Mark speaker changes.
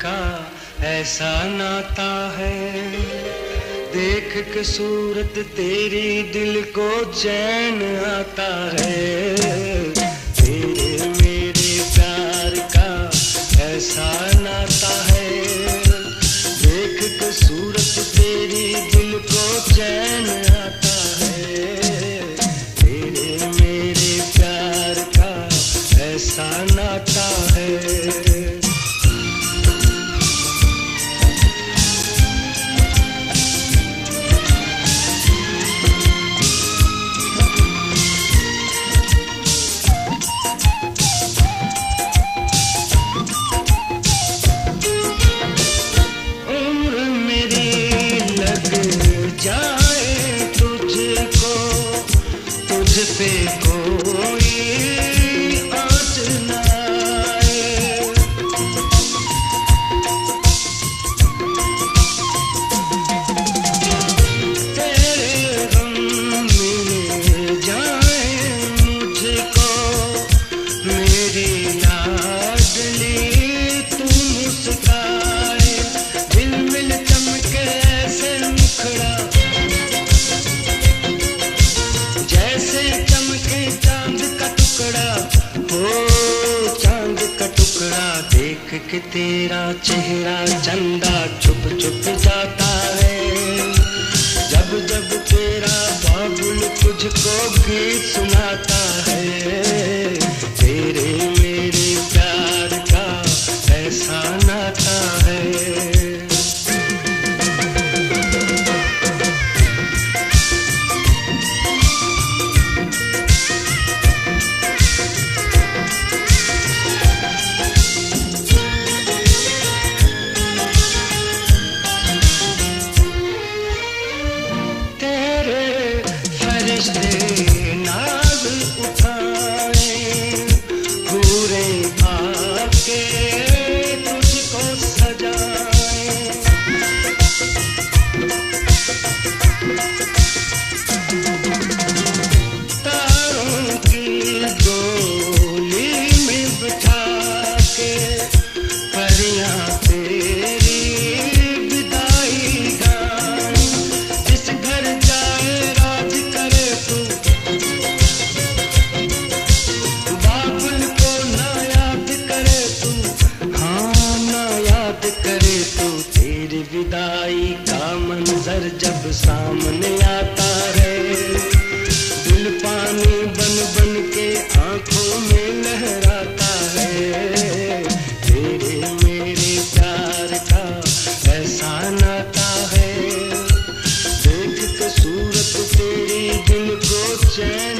Speaker 1: का ऐसा नाता है, देख के सूरत तेरी दिल को चैन आता है। तेरे मेरे प्यार का ऐसा नाता है, देख के सूरत तेरी दिल को चैन आता है। तेरे मेरे प्यार का ऐसा नाता है। पे कोई आँच न आए, तेरे गम मिल जाए मुझको, मेरी लाडली तू मुस्काए। दिल मिल चमके ऐसे मुखड़ा, जैसे चमके चांद का टुकड़ा हो, चांद का टुकड़ा। देख के तेरा चेहरा चंदा छुप छुप जाता है, जब जब तेरा बाबुल तुझको गीत सुनाता है। तेरे मेरे प्यार का ऐसा नाता है। फरिश्ते नाज़ उठाए, पूरे आके तुझको सजाए। तारों की डोली में बिठा के परियां तेरी विदाई गाएं। जिस घर जाए राज करे तू, बाबुल को ना याद करे तू, हाँ ना याद करे तू। तेरी विदाई का मंजर जब सामने आता है, दिल पानी बन बन के आंखों में लहराता है। तेरे मेरे प्यार का ऐसा नाता है, देख के सूरत तेरी दिल को चैन